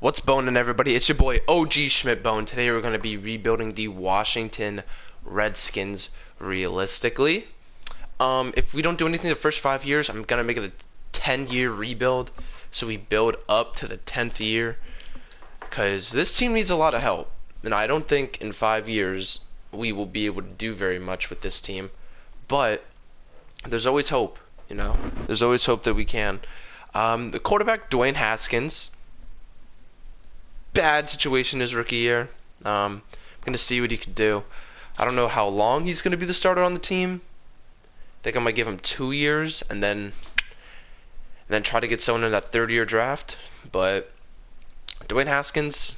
What's boning, everybody? It's your boy OG Schmidt Bone. Today we're going to be rebuilding the Washington Redskins realistically. If we don't do anything the first 5 years, I'm going to make it a 10-year rebuild. So we build up to the 10th year. Because this team needs a lot of help. And I don't think in 5 years we will be able to do very much with this team. But there's always hope, you know. There's always hope that we can. The quarterback, Dwayne Haskins. Bad situation his rookie year. I'm going to see what he can do. I don't know how long he's going to be the starter on the team. I think I might give him 2 years and then try to get someone in that third-year draft. But Dwayne Haskins,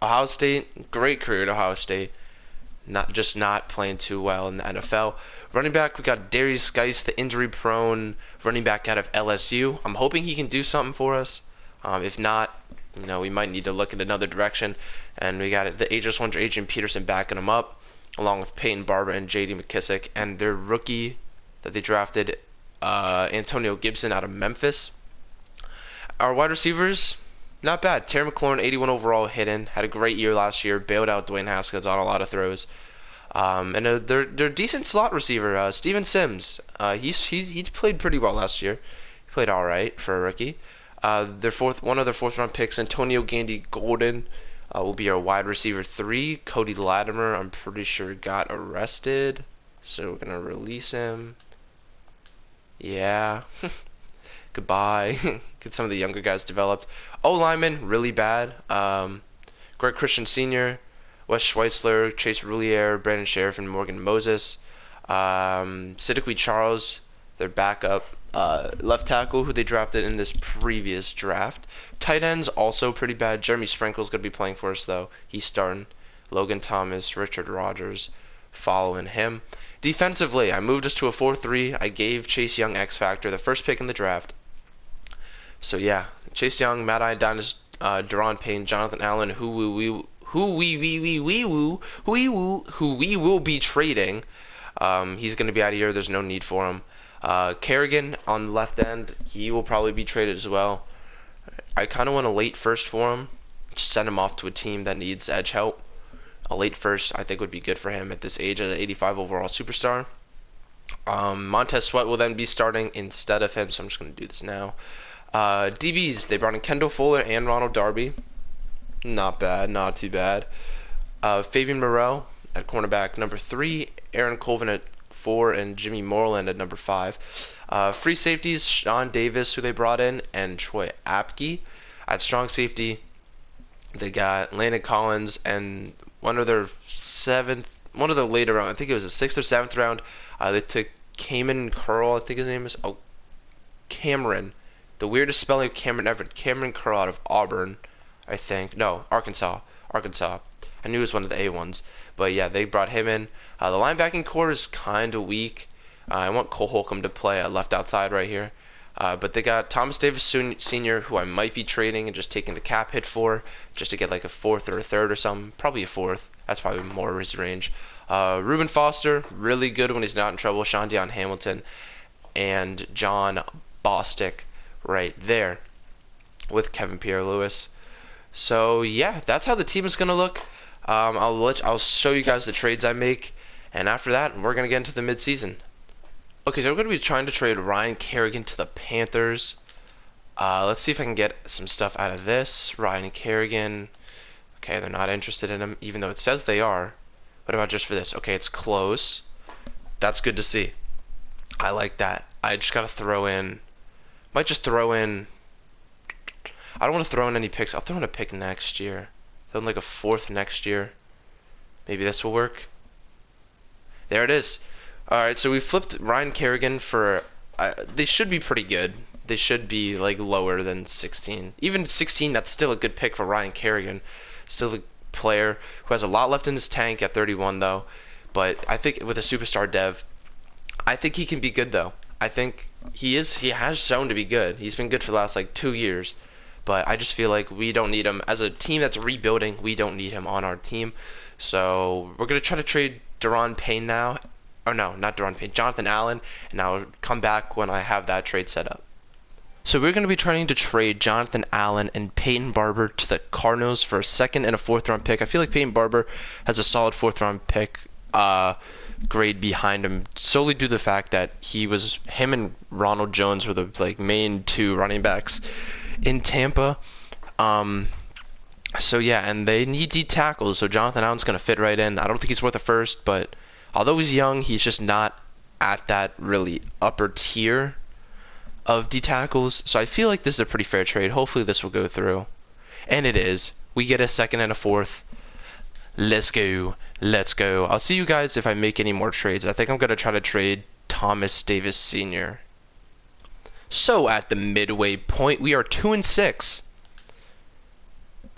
Ohio State, great career at Ohio State. Not playing too well in the NFL. Running back, we got Darius Geis, the injury-prone running back out of LSU. I'm hoping he can do something for us. If not, we might need to look in another direction. And we got the ageless wonder Adrian Peterson backing him up, along with Peyton Barber and J.D. McKissick, and their rookie that they drafted, Antonio Gibson out of Memphis. Our wide receivers, not bad. Terry McLaurin, 81 overall, hidden. Had a great year last year. Bailed out Dwayne Haskins on a lot of throws. And they're decent slot receiver. Steven Sims, he played pretty well last year. He played all right for a rookie. One of their fourth-round picks, Antonio Gandy Golden, will be our wide receiver 3. Cody Latimer, I'm pretty sure, got arrested, so we're gonna release him. Yeah. Goodbye. Get some of the younger guys developed. O-lineman, really bad. Greg Christian Sr., Wes Schweitzer, Chase Roulier, Brandon Sheriff, and Morgan Moses. Siddiqui Charles, their backup left tackle, who they drafted in this previous draft. Tight ends, also pretty bad. Jeremy Sprinkle's going to be playing for us, though. He's starting. Logan Thomas, Richard Rogers following him. Defensively, I moved us to a 4-3. I gave Chase Young X Factor, the first pick in the draft. So, yeah, Chase Young, Matt Ioannidis, Daron Payne, Jonathan Allen, who we will be trading. He's going to be out of here. There's no need for him. Kerrigan on the left end, he will probably be traded as well. I kind of want a late first for him. Just send him off to a team that needs edge help. A late first, I think, would be good for him at this age as an 85 overall superstar. Montez Sweat will then be starting instead of him, so I'm just going to do this now. DBs, they brought in Kendall Fuller and Ronald Darby. Not bad, not too bad. Fabian Moreau at cornerback number 3. Aaron Colvin at 4, and Jimmy Moreland at number 5. Free safeties, Sean Davis, who they brought in, and Troy Apke. At strong safety, they got Landon Collins, and one of their later round, I think it was the 6th or 7th round, they took Cameron Curl, I think his name is, Cameron. The weirdest spelling of Cameron ever. Cameron Curl out of Auburn, I think. No, Arkansas. I knew it was one of the A ones. But yeah, they brought him in. The linebacking core is kind of weak. I want Cole Holcomb to play at left outside right here. But they got Thomas Davis Sr., who I might be trading and just taking the cap hit for, just to get like a 4th or a 3rd or something. Probably a 4th. That's probably more his range. Reuben Foster, really good when he's not in trouble. Sean Dion Hamilton and John Bostic right there with Kevin Pierre-Louis. So yeah, that's how the team is going to look. I'll show you guys the trades I make, and after that, we're gonna get into the midseason. Okay, so we're gonna be trying to trade Ryan Kerrigan to the Panthers. Let's see if I can get some stuff out of this. Ryan Kerrigan. Okay, they're not interested in him, even though it says they are. What about just for this? Okay, it's close. That's good to see. I like that. I just gotta throw in. Might just throw in. I don't want to throw in any picks. I'll throw in a pick next year. Throw in like a 4th next year. Maybe this will work. There it is. Alright, so we flipped Ryan Kerrigan for... they should be pretty good. They should be like lower than 16. Even 16, that's still a good pick for Ryan Kerrigan. Still a player who has a lot left in his tank at 31 though. But I think with a superstar dev, I think he can be good though. I think he has shown to be good. He's been good for the last like 2 years. But I just feel like we don't need him. As a team that's rebuilding, we don't need him on our team. So we're going to try to trade Daron Payne now. Or no, not Daron Payne. Jonathan Allen. And I'll come back when I have that trade set up. So we're going to be trying to trade Jonathan Allen and Peyton Barber to the Cardinals for a second and a fourth-round pick. I feel like Peyton Barber has a solid fourth-round pick grade behind him, solely due to the fact that him and Ronald Jones were the main two running backs in Tampa. So yeah, and they need D tackles, so Jonathan Allen's going to fit right in. I don't think he's worth a first, but although he's young, he's just not at that really upper tier of D tackles. So I feel like this is a pretty fair trade. Hopefully this will go through. And it is. We get a second and a fourth. Let's go. Let's go. I'll see you guys if I make any more trades. I think I'm going to try to trade Thomas Davis Sr. So at the midway point, we are 2-6.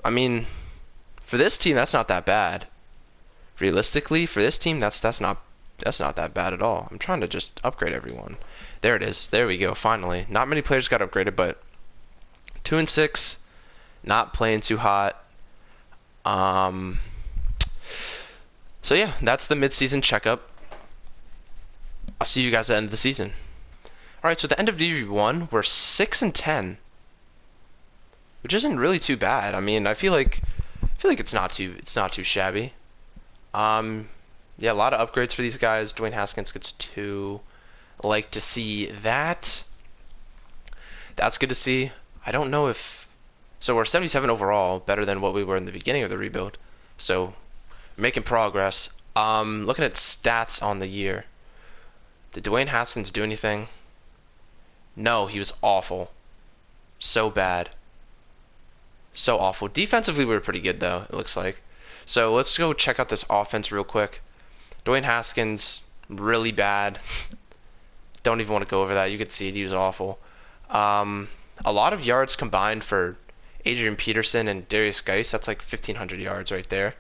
I mean, for this team, that's not that bad. Realistically, for this team, that's not that bad at all. I'm trying to just upgrade everyone. There it is. There we go. Finally, not many players got upgraded, but 2-6, not playing too hot. So yeah, that's the mid-season checkup. I'll see you guys at the end of the season. All right, so at the end of DB1, we're 6-10, which isn't really too bad. I mean, I feel like it's not too shabby. Yeah, a lot of upgrades for these guys. Dwayne Haskins gets 2. Like to see that. That's good to see. I don't know if... So we're 77 overall, better than what we were in the beginning of the rebuild. So, making progress. Looking at stats on the year. Did Dwayne Haskins do anything? No, he was awful. So bad. So awful. Defensively, we were pretty good, though, it looks like. So, let's go check out this offense real quick. Dwayne Haskins, really bad. Don't even want to go over that. You could see it. He was awful. A lot of yards combined for Adrian Peterson and Darius Geis. That's like 1,500 yards right there.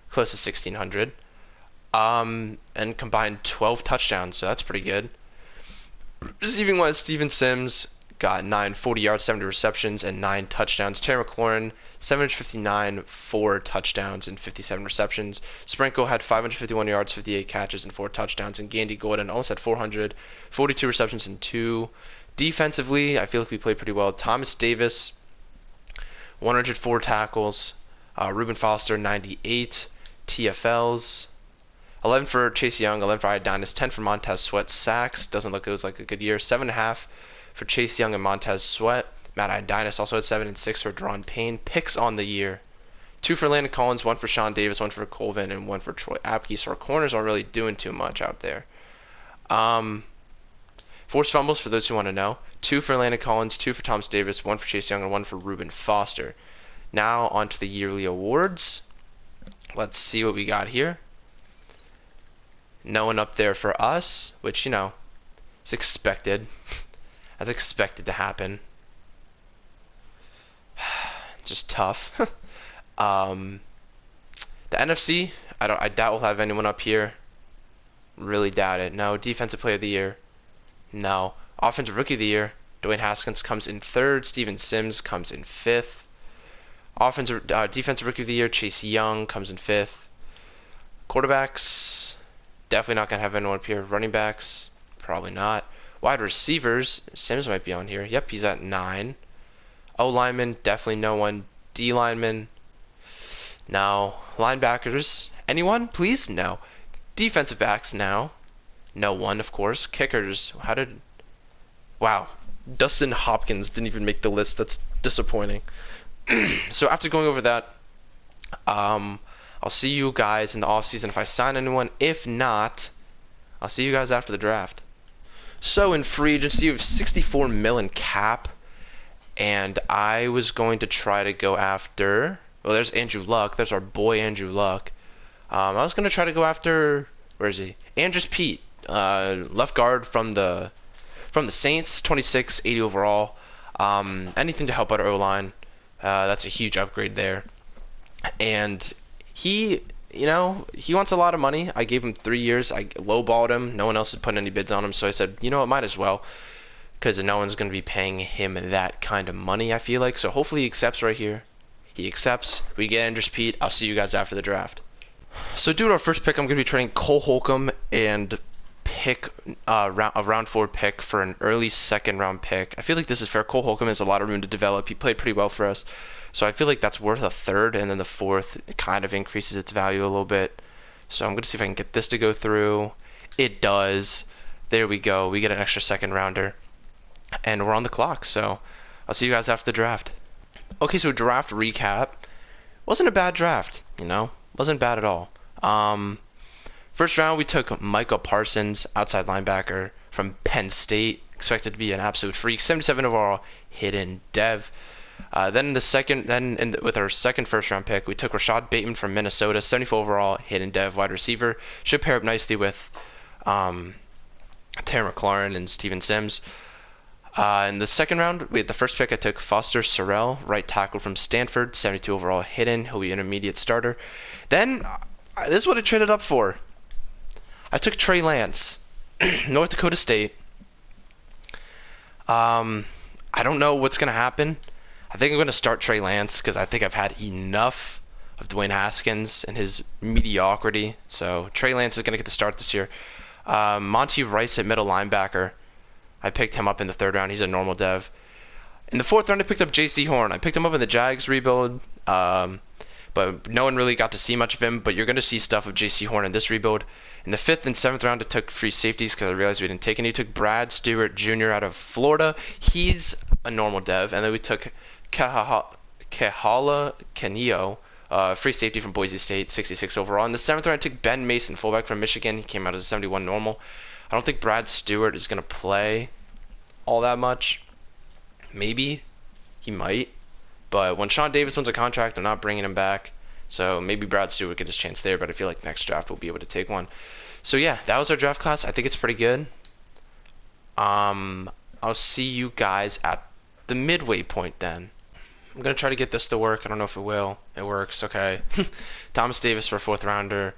Close to 1,600. And combined 12 touchdowns, so that's pretty good. Receiving wise, Steven Sims got 940 yards, 70 receptions, and 9 touchdowns. Terry McLaurin, 759, 4 touchdowns, and 57 receptions. Sprinkle had 551 yards, 58 catches, and 4 touchdowns. And Gandy Gordon almost had 400, 42 receptions, and 2. Defensively, I feel like we played pretty well. Thomas Davis, 104 tackles. Reuben Foster, 98 TFLs. 11 for Chase Young, 11 for Ioannidis, 10 for Montez Sweat. Sacks, doesn't look like a good year. 7.5 for Chase Young and Montez Sweat. Matt Ioannidis also had 7 and 6 for Deron Payne. Picks on the year. 2 for Landon Collins, 1 for Sean Davis, 1 for Colvin, and 1 for Troy Apke. So our corners aren't really doing too much out there. Forced fumbles, for those who want to know. 2 for Landon Collins, 2 for Thomas Davis, 1 for Chase Young, and 1 for Reuben Foster. Now on to the yearly awards. Let's see what we got here. No one up there for us, which, you know, is expected. That's expected to happen. Just tough. The NFC, I doubt we'll have anyone up here. Really doubt it. No. Defensive Player of the Year. No. Offensive Rookie of the Year. Dwayne Haskins comes in 3rd. Steven Sims comes in 5th. Defensive Rookie of the Year. Chase Young comes in 5th. Quarterbacks, definitely not going to have anyone up here. Running backs, probably not. Wide receivers, Sims might be on here. Yep, he's at 9. O lineman, definitely no one. D lineman, no. Linebackers, anyone, please? No. Defensive backs now. No one, of course. Kickers, wow. Dustin Hopkins didn't even make the list. That's disappointing. So after going over that, I'll see you guys in the offseason if I sign anyone. If not, I'll see you guys after the draft. So in free agency, you have 64 million cap, and I was going to try to go after. Well, there's Andrew Luck. There's our boy Andrew Luck. I was going to try to go after. Where is he? Andrus Peat, left guard from the Saints, 26, 80 overall. Anything to help out our O-line. That's a huge upgrade there. And he wants a lot of money. I gave him 3 years. I lowballed him. No one else had put any bids on him, so I said, you know what, might as well, because no one's going to be paying him that kind of money, I feel like. So hopefully he accepts right here. He accepts. We get Andrus Peat. I'll see you guys after the draft. So due to our first pick, I'm going to be trading Cole Holcomb and pick a round 4 pick for an early second round pick. I feel like this is fair. Cole Holcomb has a lot of room to develop. He played pretty well for us. So I feel like that's worth a third, and then the fourth kind of increases its value a little bit. So I'm going to see if I can get this to go through. It does. There we go. We get an extra second rounder. And we're on the clock. So I'll see you guys after the draft. Okay, so draft recap. Wasn't a bad draft, you know? Wasn't bad at all. First round, we took Micah Parsons, outside linebacker from Penn State. Expected to be an absolute freak. 77 overall, hidden dev. With our second first round pick, we took Rashad Bateman from Minnesota, 74 overall, hidden dev wide receiver. Should pair up nicely with Terry McLaurin and Steven Sims. In the second round, we had the first pick. I took Foster Sorrell, right tackle from Stanford, 72 overall, hidden. He'll be an immediate starter. Then, this is what I traded up for. I took Trey Lance, North Dakota State. I don't know what's going to happen. I think I'm going to start Trey Lance because I think I've had enough of Dwayne Haskins and his mediocrity. So Trey Lance is going to get the start this year. Monty Rice at middle linebacker. I picked him up in the third round. He's a normal dev. In the fourth round, I picked up J.C. Horn. I picked him up in the Jags rebuild, but no one really got to see much of him. But you're going to see stuff of J.C. Horn in this rebuild. In the fifth and seventh round, I took free safeties because I realized we didn't take any. We took Brad Stewart Jr. out of Florida. He's a normal dev. And then we took Kehala Kenio, free safety from Boise State, 66 overall. In the seventh round, I took Ben Mason, fullback from Michigan. He came out as a 71 normal. I don't think Brad Stewart is going to play all that much. Maybe he might, but when Sean Davis wins a contract, I'm not bringing him back. So maybe Brad Stewart get his chance there, but I feel like next draft we'll be able to take one. So yeah, that was our draft class. I think it's pretty good. I'll see you guys at the midway point then. I'm gonna try to get this to work. I don't know if it will. It works. Okay. Thomas Davis for a fourth rounder.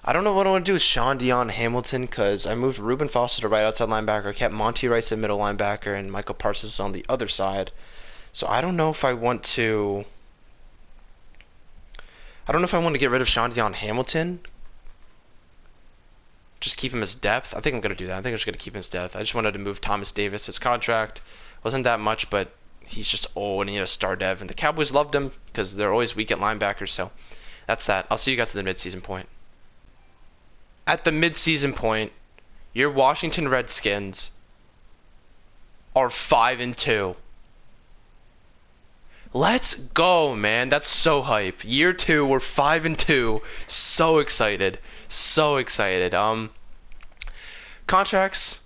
I don't know what I want to do with Sean Dion Hamilton because I moved Reuben Foster to right outside linebacker, kept Monty Rice at middle linebacker, and Michael Parsons on the other side. So I don't know if I want to. I don't know if I want to get rid of Sean Dion Hamilton. Just keep him as depth. I think I'm gonna do that. I think I'm just gonna keep him as depth. I just wanted to move Thomas Davis. His contract wasn't that much, but he's just old and he had a star dev. And the Cowboys loved him because they're always weak at linebackers. So that's that. I'll see you guys at the midseason point. At the midseason point, your Washington Redskins are 5-2. Let's go, man. That's so hype. Year 2, we're 5-2. So excited. So excited. Contracts.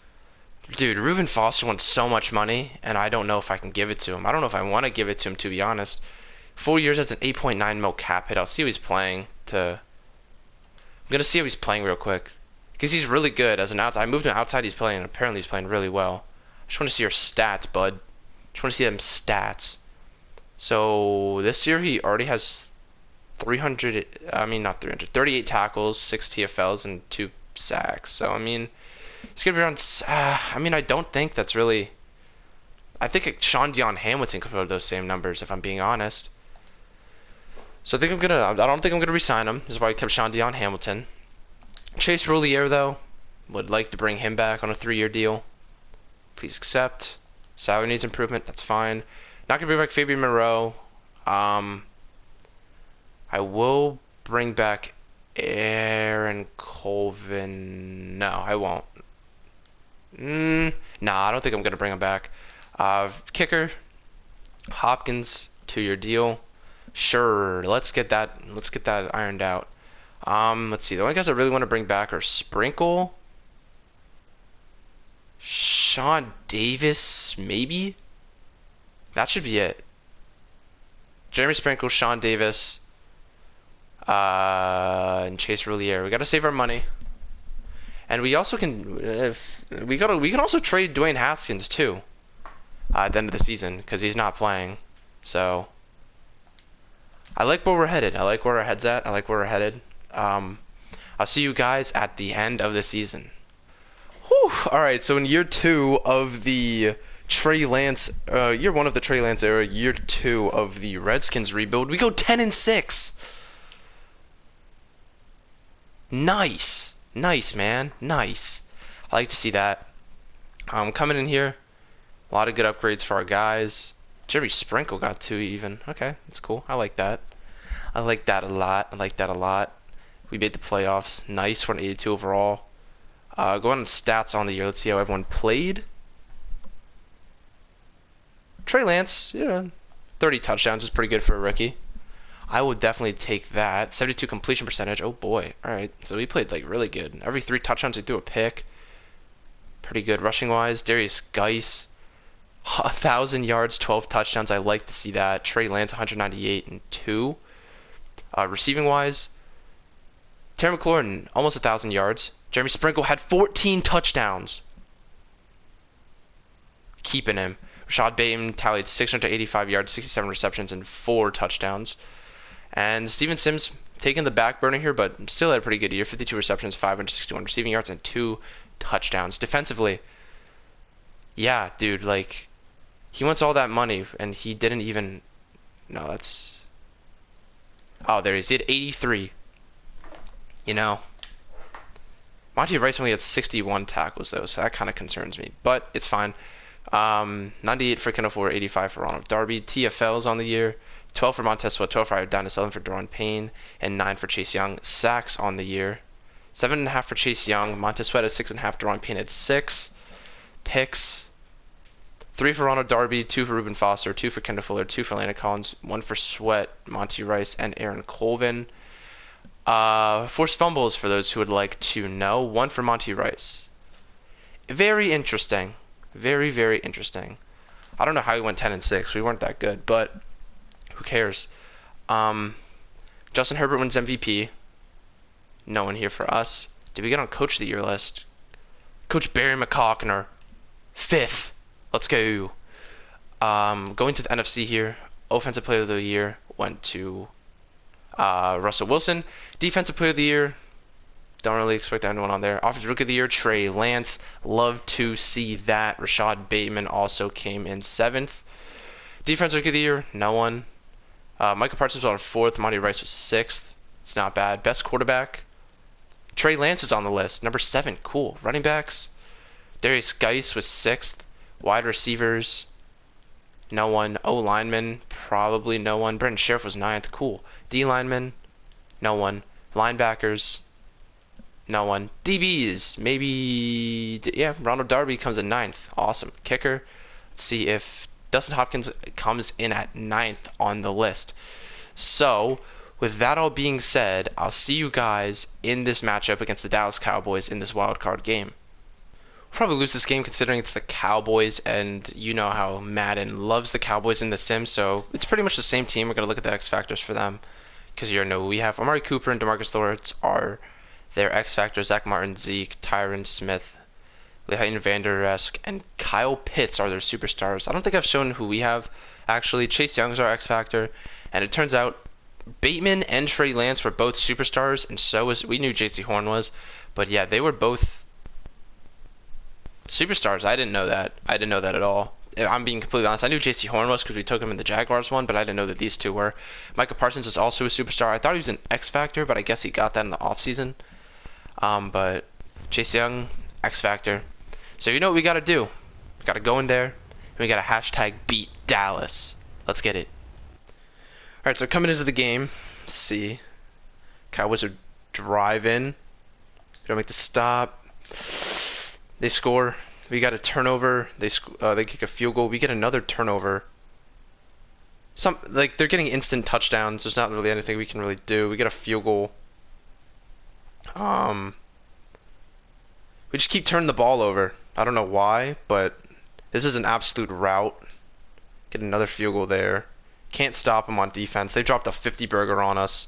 Dude, Reuben Foster wants so much money, and I don't know if I can give it to him. I don't know if I want to give it to him, to be honest. 4 years, that's an 8.9 mil cap hit. I'll see how he's playing I'm going to see how he's playing real quick. Because he's really good as an outside. I moved him outside, he's playing, and apparently he's playing really well. I just want to see your stats, bud. Just want to see them stats. So, this year he already has 38 tackles, 6 TFLs, and 2 sacks. So, I mean, it's going to be around, I don't think that's really, I think Sean Dion Hamilton could put those same numbers, if I'm being honest. So I don't think I'm gonna resign him. This is why I kept Sean Dion Hamilton. Chase Roulier, though, would like to bring him back on a 3-year deal. Please accept. Salary needs improvement. That's fine. Not gonna bring back Fabian Moreau. I will bring back Aaron Colvin. No, I won't. Nah, I don't think I'm gonna bring him back. Kicker, Hopkins, 2-year deal. Sure, let's get that ironed out. Let's see. The only guys I really want to bring back are Sprinkle, Sean Davis, maybe. That should be it. Jeremy Sprinkle, Sean Davis, and Chase Roulier. We got to save our money, and we also can. We can also trade Dwayne Haskins too. At the end of the season because he's not playing. So. I like where we're headed. I like where our head's at. I like where we're headed. I'll see you guys at the end of the season. Whew. All right. So in year 2 of the Trey Lance, year 1 of the Trey Lance era, year 2 of the Redskins rebuild, we go 10-6. Nice, man, nice. I like to see that. Coming in here, a lot of good upgrades for our guys. Jeremy Sprinkle got 2 even. Okay, that's cool. I like that. I like that a lot. I like that a lot. We made the playoffs. Nice. We're an 82 overall. Going on stats on the year. Let's see how everyone played. Trey Lance, 30 touchdowns is pretty good for a rookie. I would definitely take that. 72 completion percentage. Oh boy. All right. So he played like really good. Every 3 touchdowns he threw a pick. Pretty good rushing wise. Darius Geis, 1,000 yards, 12 touchdowns. I like to see that. Trey Lance, 198 and 2. Receiving wise, Terry McLaurin, almost 1,000 yards. Jeremy Sprinkle had 14 touchdowns. Keeping him. Rashad Bateman tallied 685 yards, 67 receptions, and 4 touchdowns. And Steven Sims taking the back burner here, but still had a pretty good year. 52 receptions, 561 receiving yards, and 2 touchdowns. Defensively, yeah, dude, like, he wants all that money, and he didn't even... No, that's... Oh, there he is. He had 83. Monty Rice only had 61 tackles, though, so that kind of concerns me. But it's fine. 98 for Kendall Fuller, 85 for Ronald Darby. TFLs on the year. 12 for Montez Sweat, 12 for Adonis, 11 for Daron Payne, and 9 for Chase Young. Sacks on the year. 7.5 for Chase Young. Montez Sweat had 6.5. Daron Payne had 6. Picks. 3 for Ronald Darby, 2 for Reuben Foster, 2 for Kendall Fuller, 2 for Landon Collins, 1 for Sweat, Monty Rice, and Aaron Colvin. Forced fumbles for those who would like to know. 1 for Monty Rice. Very interesting. Very, very interesting. I don't know how we went 10-6. We weren't that good, but who cares? Justin Herbert wins MVP. No one here for us. Did we get on Coach of the Year list? Coach Barry McCockner, 5th. Let's go. Going to the NFC here. Offensive Player of the Year went to Russell Wilson. Defensive Player of the Year, don't really expect anyone on there. Offensive Rookie of the Year, Trey Lance. Love to see that. Rashad Bateman also came in 7th. Defensive Rookie of the Year, no one. Micah Parsons was on 4th. Monty Rice was 6th. It's not bad. Best quarterback, Trey Lance is on the list. Number 7, cool. Running backs, Darius Geis was 6th. Wide receivers, no one. O lineman, probably no one. Brendan Sheriff was 9th. Cool. D lineman, no one. Linebackers, no one. DBs, maybe, yeah, Ronald Darby comes in 9th. Awesome. Kicker, let's see if Dustin Hopkins comes in at 9th on the list. So, with that all being said, I'll see you guys in this matchup against the Dallas Cowboys in this wildcard game. Probably lose this game considering it's the Cowboys, and you know how Madden loves the Cowboys in the sim, so it's pretty much the same team. We're going to look at the X factors for them, because you know we have Amari Cooper and DeMarcus Lawrence are their X factors. Zach Martin, Zeke, Tyron Smith, Leighton Vander Esch, and Kyle Pitts are their superstars. I don't think I've shown who we have, actually. Chase Young is our X factor, and it turns out Bateman and Trey Lance were both superstars, and so was, we knew JC Horn was, but yeah, they were both superstars. I didn't know that. I didn't know that at all. I'm being completely honest. I knew JC Horn was because we took him in the Jaguars one, but I didn't know that these two were. Micah Parsons is also a superstar. I thought he was an X Factor, but I guess he got that in the offseason. But Chase Young, X Factor. So you know what we got to do. We got to go in there, and we got to hashtag beat Dallas. Let's get it. All right, so coming into the game, let's see. Cowboys are driving. We don't make the stop. They score. We got a turnover. They kick a field goal. We get another turnover. They're getting instant touchdowns. There's not really anything we can really do. We get a field goal. We just keep turning the ball over. I don't know why, but this is an absolute rout. Get another field goal there. Can't stop them on defense. They dropped a 50 burger on us.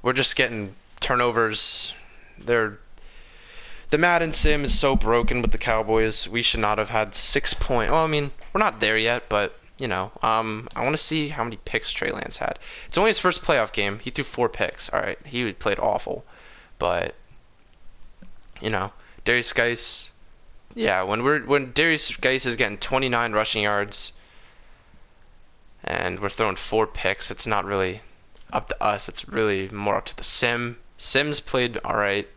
We're just getting turnovers. The Madden sim is so broken with the Cowboys. We should not have had 6 points. Well, I mean, we're not there yet, but, you know. I want to see how many picks Trey Lance had. It's only his first playoff game. He threw 4 picks. All right, he played awful. But, you know, Darius Geis, yeah, when Darius Geis is getting 29 rushing yards and we're throwing 4 picks, it's not really up to us. It's really more up to the sim. Sims played all right.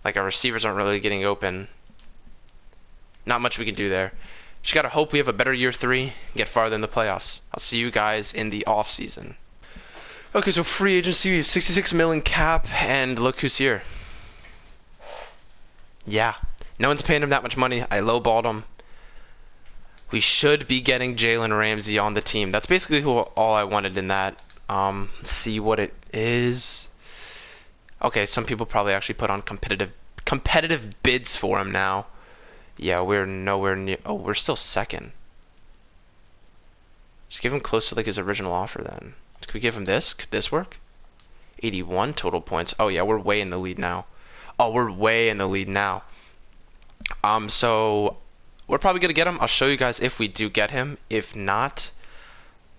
Like, our receivers aren't really getting open. Not much we can do there. Just gotta hope we have a better year 3, get farther in the playoffs. I'll see you guys in the off season. Okay, so free agency, we have 66 million cap, and look who's here. Yeah, no one's paying him that much money. I lowballed him. We should be getting Jalen Ramsey on the team. That's basically all I wanted in that. Let's see what it is. Okay, some people probably actually put on competitive bids for him now. Yeah, we're nowhere near. Oh, we're still second. Just give him close to like his original offer then. Could we give him this? Could this work? 81 total points. Oh yeah, we're way in the lead now. Oh, we're way in the lead now. So we're probably gonna get him. I'll show you guys if we do get him. If not,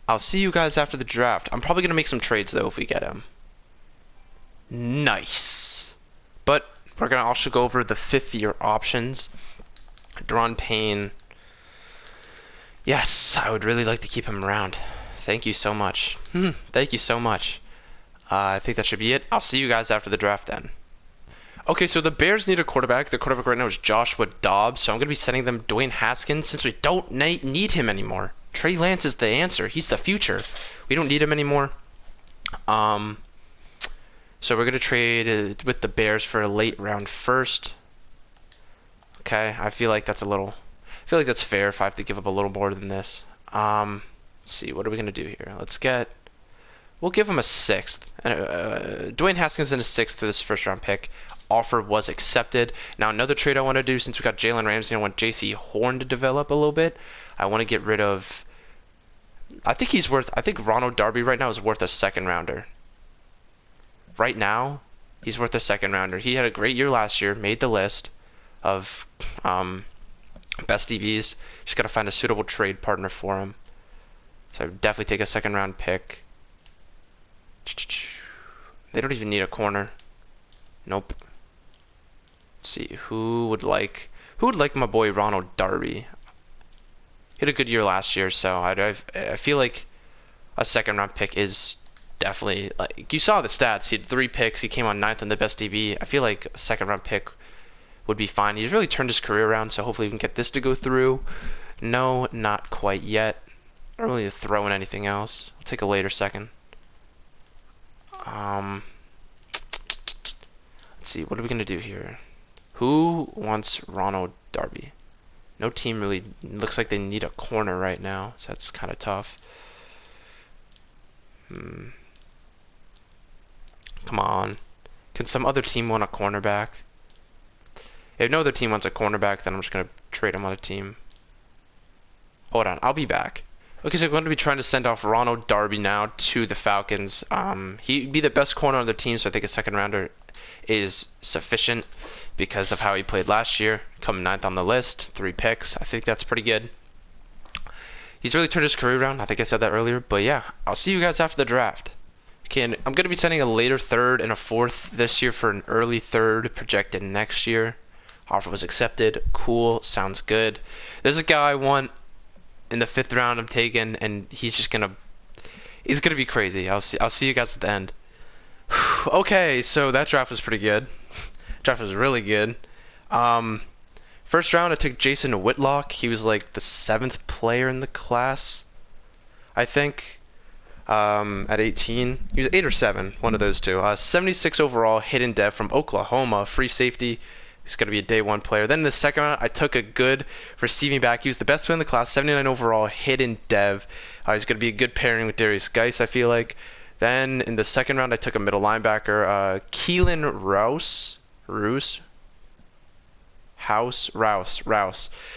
I'll see you guys after the draft. I'm probably gonna make some trades though if we get him. Nice. But we're gonna also go over the 5th-year options. Deron Payne. Yes, I would really like to keep him around. Thank you so much. Thank you so much. I think that should be it. I'll see you guys after the draft then. Okay, so the Bears need a quarterback. The quarterback right now is Joshua Dobbs, so I'm going to be sending them Dwayne Haskins since we don't need him anymore. Trey Lance is the answer. He's the future. We don't need him anymore. So we're going to trade with the Bears for a late round first. Okay, I feel like that's fair if I have to give up a little more than this. Let's see, what are we going to do here? We'll give him a 6th. Dwayne Haskins in a 6th for this first round pick. Offer was accepted. Now another trade I want to do, since we got Jalen Ramsey, I want J.C. Horn to develop a little bit. I want to get rid of, I think Ronald Darby right now is worth a 2nd rounder. Right now, he's worth a 2nd rounder. He had a great year last year, made the list of best DBs. Just got to find a suitable trade partner for him. So I would definitely take a 2nd round pick. They don't even need a corner. Nope. Let's see, who would like my boy Ronald Darby? He had a good year last year, so I feel like a 2nd round pick is definitely, like, you saw the stats. He had 3 picks. He came on 9th on the best DB. I feel like a 2nd round pick would be fine. He's really turned his career around, so hopefully we can get this to go through. No, not quite yet. I don't really throw in anything else. I'll take a later 2nd. Let's see, what are we gonna do here? Who wants Ronald Darby? No team really looks like they need a corner right now, so that's kind of tough. Come on. Can some other team want a cornerback? If no other team wants a cornerback, then I'm just gonna trade him on a team. Hold on, I'll be back. Okay, so I'm going to be trying to send off Ronald Darby now to the Falcons. He'd be the best corner on their team, so I think a 2nd rounder is sufficient because of how he played last year. Coming 9th on the list, 3 picks. I think that's pretty good. He's really turned his career around. I think I said that earlier, but yeah, I'll see you guys after the draft. Okay, and I'm going to be sending a later 3rd and a 4th this year for an early 3rd projected next year. Offer was accepted. Cool, sounds good. There's a guy I want in the 5th round I'm taking, and he's gonna be crazy. I'll see you guys at the end. Okay, so that draft was pretty good. Draft was really good. First round I took Jason Whitlock. He was like the 7th player in the class, I think. At 18, he was 8 or 7, one of those two. 76 overall, hidden dev from Oklahoma, free safety. He's going to be a day 1 player. Then in the 2nd round, I took a good receiving back. He was the best player in the class, 79 overall, hidden dev. He's going to be a good pairing with Darius Geis, I feel like. Then in the 2nd round, I took a middle linebacker, Keelan Rouse.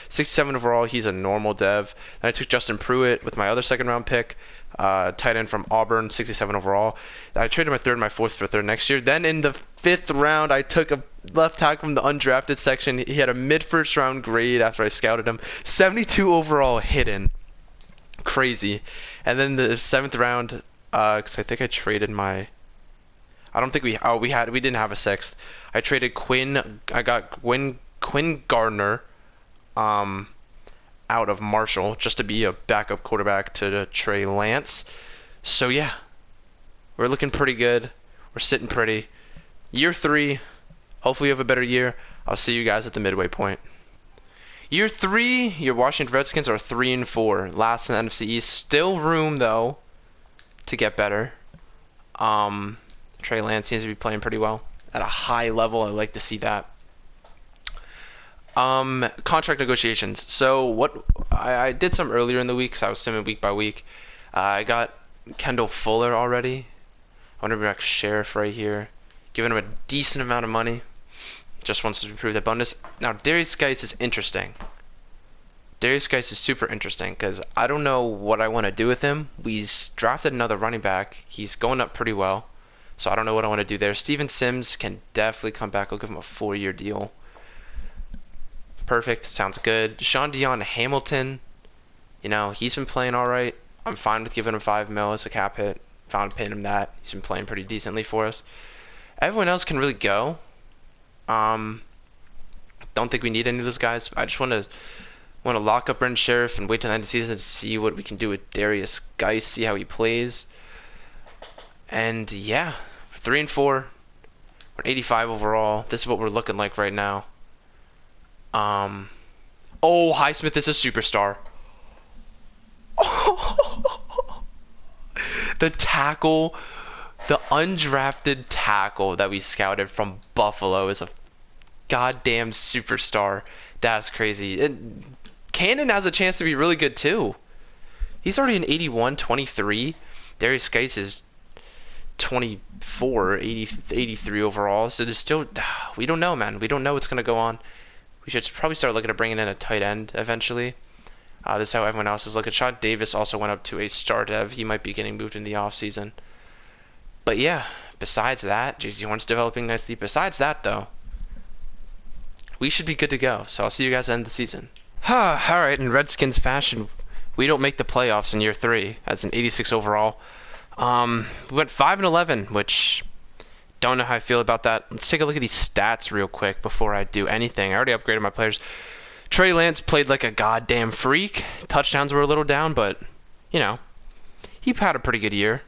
67 overall, he's a normal dev. Then I took Justin Pruitt with my other 2nd round pick. Tight end from Auburn, 67 overall. I traded my 3rd and my 4th for 3rd next year. Then in the 5th round, I took a left tackle from the undrafted section. He had a mid-1st round grade after I scouted him. 72 overall, hidden. Crazy. And then the 7th round, because I think I traded my... I don't think we didn't have a 6th. I traded Quinn. I got Quinn Gardner out of Marshall just to be a backup quarterback to Trey Lance. So yeah, we're looking pretty good. We're sitting pretty. Year 3, hopefully we have a better year. I'll see you guys at the midway point. Year 3, your Washington Redskins are 3-4, last in the NFC East. Still room though to get better. Trey Lance seems to be playing pretty well at a high level. I like to see that. Contract negotiations. So what I did some earlier in the week because I was simming week by week. I got Kendall Fuller already. I want to bring back Sheriff right here, giving him a decent amount of money. Just wants to improve that bonus. Now Darius Geis is interesting. Darius Geis is super interesting because I don't know what I want to do with him. We drafted another running back. He's going up pretty well, so I don't know what I want to do there. Steven Sims can definitely come back. I'll give him a 4-year deal. Perfect. Sounds good. Sean Dion Hamilton, you know, he's been playing all right. I'm fine with giving him $5 million as a cap hit. Found paying him that. He's been playing pretty decently for us. Everyone else can really go. Don't think we need any of those guys. I just want to lock up Brent Sheriff and wait till the end of the season to see what we can do with Darius Geis, see how he plays. And yeah, 3-4. We're 85 overall. This is what we're looking like right now. Oh, Highsmith is a superstar. The tackle, the undrafted tackle that we scouted from Buffalo is a goddamn superstar. That's crazy. And Cannon has a chance to be really good too. He's already an 81, 23. Darius Geis is 24, 83 overall. So there's still, we don't know, man. We don't know what's going to go on. We should probably start looking at bringing in a tight end eventually. This is how everyone else is looking. Sean Davis also went up to a star dev. He might be getting moved in the offseason. But yeah, besides that, JC Horn's developing nicely. Besides that, though, we should be good to go. So I'll see you guys at the end of the season. Alright, in Redskins fashion, we don't make the playoffs in year 3 as an 86 overall. We went 5-11, which don't know how I feel about that. Let's take a look at these stats real quick before I do anything. I already upgraded my players. Trey Lance played like a goddamn freak. Touchdowns were a little down, but, you know, he had a pretty good year,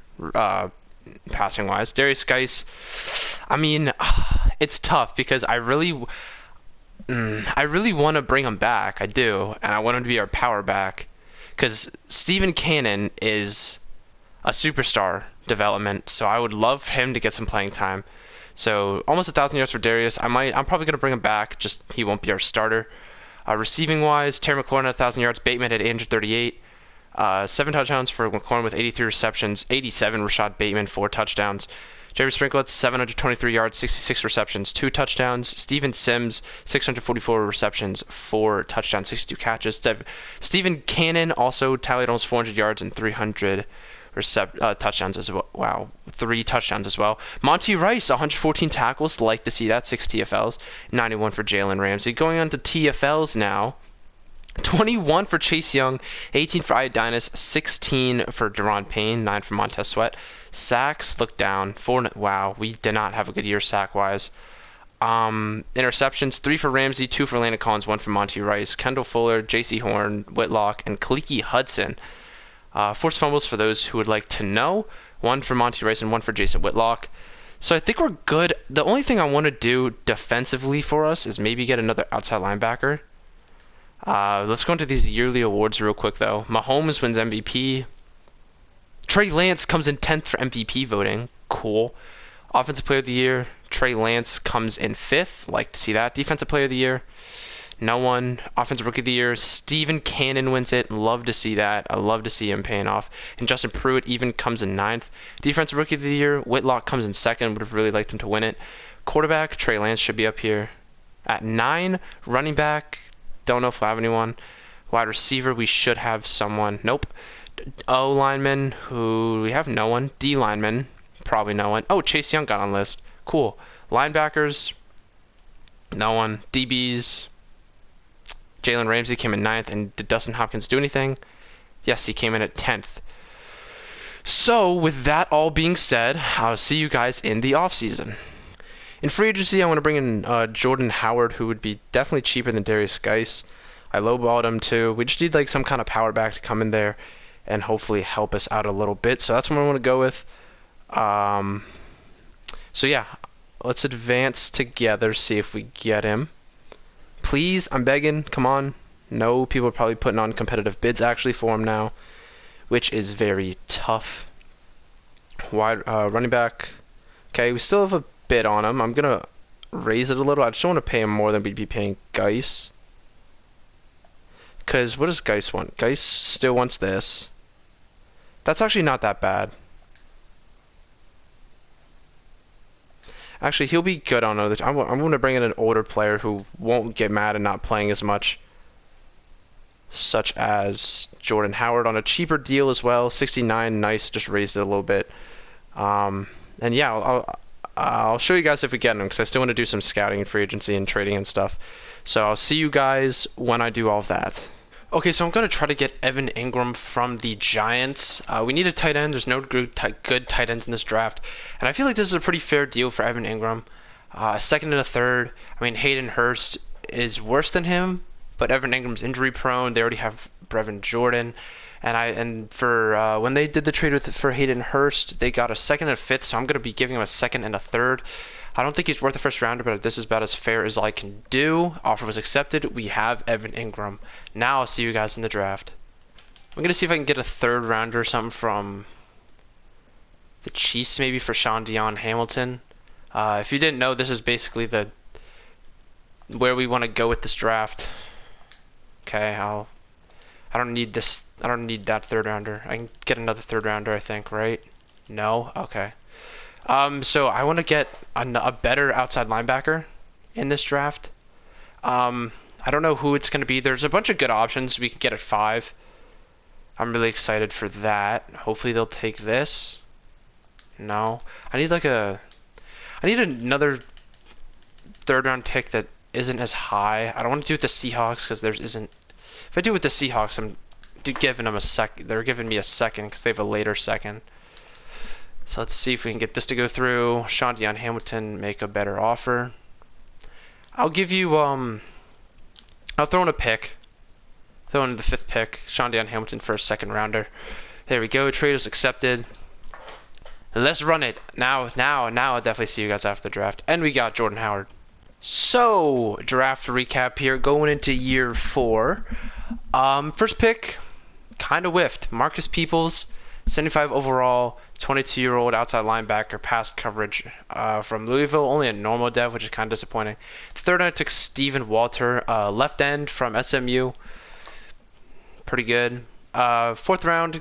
passing-wise. Darius Geis, I mean, it's tough because I really want to bring him back. I do, and I want him to be our power back because Stephen Cannon is a superstar development, so I would love him to get some playing time. So almost 1,000 yards for Darius. I'm probably gonna bring him back. Just he won't be our starter. Receiving wise, Terry McLaurin at 1,000 yards, Bateman at 838. 7 touchdowns for McLaurin with 83 receptions, 87 Rashad Bateman, 4 touchdowns. Jerry Sprinkle at 723 yards, 66 receptions, 2 touchdowns. Steven Sims, 644 receptions, 4 touchdowns, 62 catches. Stephen Cannon also tallied almost 400 yards and 300 touchdowns as well. Wow, 3 touchdowns as well. Monty Rice, 114 tackles. Like to see that. 6 TFLs. 91 for Jalen Ramsey. Going on to TFLs now. 21 for Chase Young, 18 for Iodinis, 16 for Deron Payne, 9 for Montez Sweat. Sacks look down. 4. Wow, we did not have a good year sack-wise. Interceptions, 3 for Ramsey, 2 for Landon Collins, 1 for Monty Rice, Kendall Fuller, J.C. Horn, Whitlock, and Kaliki Hudson. Forced fumbles for those who would like to know, 1 for Monty Rice and 1 for Jason Whitlock. So I think we're good. The only thing I want to do defensively for us is maybe get another outside linebacker. Let's go into these yearly awards real quick, though. Mahomes wins MVP. Trey Lance comes in 10th for MVP voting. Cool. Offensive Player of the Year. Trey Lance comes in 5th. Like to see that. Defensive Player of the Year. No one. Offensive Rookie of the Year. Stephen Cannon wins it. Love to see that. I love to see him paying off. And Justin Pruitt even comes in 9th. Defensive Rookie of the Year. Whitlock comes in 2nd. Would have really liked him to win it. Quarterback. Trey Lance should be up here at 9. Running back. Don't know if we'll have anyone. Wide receiver, we should have someone. Nope. O lineman, who we have no one. D lineman, probably no one. Oh, Chase Young got on list. Cool. Linebackers, no one. DBs, Jalen Ramsey came in 9th. And did Dustin Hopkins do anything? Yes, he came in at 10th. So, with that all being said, I'll see you guys in the offseason. In free agency, I want to bring in Jordan Howard, who would be definitely cheaper than Darius Geis. I lowballed him too. We just need like some kind of power back to come in there and hopefully help us out a little bit. So that's what I want to go with. So yeah, let's advance together, see if we get him. Please, I'm begging. Come on. No, people are probably putting on competitive bids actually for him now, which is very tough. Wide running back. Okay, we still have a bid on him. I'm gonna raise it a little. I just don't want to pay him more than we'd be paying Geis. Because what does Geis want? Geis still wants this. That's actually not that bad. Actually, he'll be good on other. I'm going to bring in an older player who won't get mad at not playing as much. Such as Jordan Howard on a cheaper deal as well. 69, nice. Just raised it a little bit. And yeah, I'll show you guys if we get him because I still want to do some scouting and free agency and trading and stuff. So I'll see you guys when I do all of that. Okay, so I'm going to try to get Evan Ingram from the Giants. We need a tight end. There's no good tight ends in this draft. And I feel like this is a pretty fair deal for Evan Ingram. A second and a third. I mean, Hayden Hurst is worse than him, but Evan Ingram's injury prone. They already have Brevin Jordan. And for when they did the trade for Hayden Hurst, they got a second and a fifth, so I'm going to be giving him a second and a third. I don't think he's worth a first rounder, but this is about as fair as I can do. Offer was accepted. We have Evan Ingram. Now I'll see you guys in the draft. I'm going to see if I can get a third rounder or something from the Chiefs, maybe for Sean Dion Hamilton. If you didn't know, this is basically where we want to go with this draft. Okay, I don't need this. I don't need that third rounder. I can get another third rounder, I think, right? No? Okay. So I want to get a better outside linebacker in this draft. I don't know who it's going to be. There's a bunch of good options we can get at 5. I'm really excited for that. Hopefully they'll take this. No. I need another third round pick that isn't as high. I don't want to do it with the Seahawks because there isn't. If I do it with the Seahawks, I'm giving them a second. They're giving me a second because they have a later second. So let's see if we can get this to go through. Sean Dion Hamilton, make a better offer. I'll give you, I'll throw in a pick. Throw in the 5th pick. Sean Dion Hamilton for a second rounder. There we go. Trade is accepted. Let's run it. Now I'll definitely see you guys after the draft. And we got Jordan Howard. So, draft recap here. Going into year 4. First pick, kind of whiffed. Marcus Peoples, 75 overall. 22-year-old outside linebacker, pass coverage from Louisville. Only a normal dev, which is kind of disappointing. Third, I took Steven Walter, left end from SMU. Pretty good. 4th round,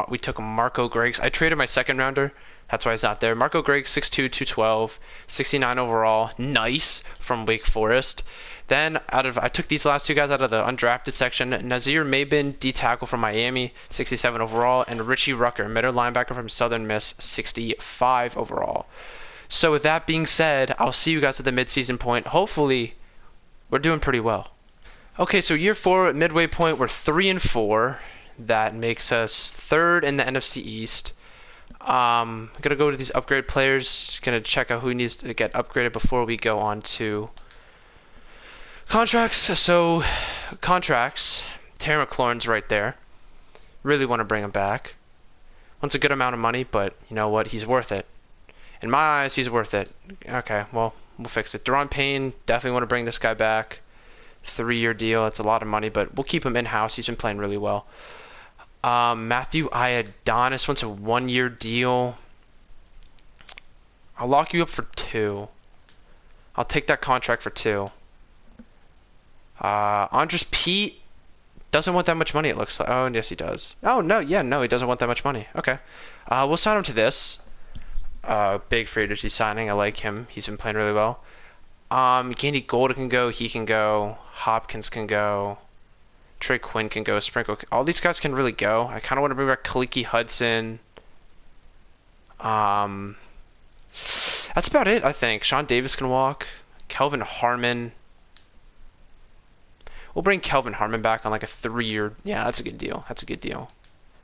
we took Marco Griggs. I traded my second rounder. That's why he's not there. Marco Griggs, 6'2", 212, 69 overall. Nice from Wake Forest. Then I took these last 2 guys out of the undrafted section. Nazir Mabin, D tackle from Miami, 67 overall, and Richie Rucker, middle linebacker from Southern Miss, 65 overall. So with that being said, I'll see you guys at the midseason point. Hopefully, we're doing pretty well. Okay, so year 4 at midway point, we're 3-4. That makes us 3rd in the NFC East. I'm gonna go to these upgrade players. Gonna check out who needs to get upgraded before we go on to contracts. So, contracts. Terry McLaurin's right there. Really want to bring him back. Wants a good amount of money, but you know what? He's worth it. In my eyes, he's worth it. Okay, well, we'll fix it. Deron Payne, definitely want to bring this guy back. 3-year deal. That's a lot of money, but we'll keep him in-house. He's been playing really well. Matthew Iodonis wants a 1-year deal. I'll lock you up for 2. I'll take that contract for 2. Andres Pete doesn't want that much money, it looks like. Oh, yes, he does. Oh, no, yeah, no, he doesn't want that much money. Okay. We'll sign him to this. Big free agency signing. I like him. He's been playing really well. Gandy Golden can go. He can go. Hopkins can go. Trey Quinn can go. Sprinkle. All these guys can really go. I kind of want to bring back Kaliki Hudson. That's about it, I think. Sean Davis can walk. Kelvin Harmon. We'll bring Kelvin Harmon back on like a 3-year. Yeah, that's a good deal. That's a good deal.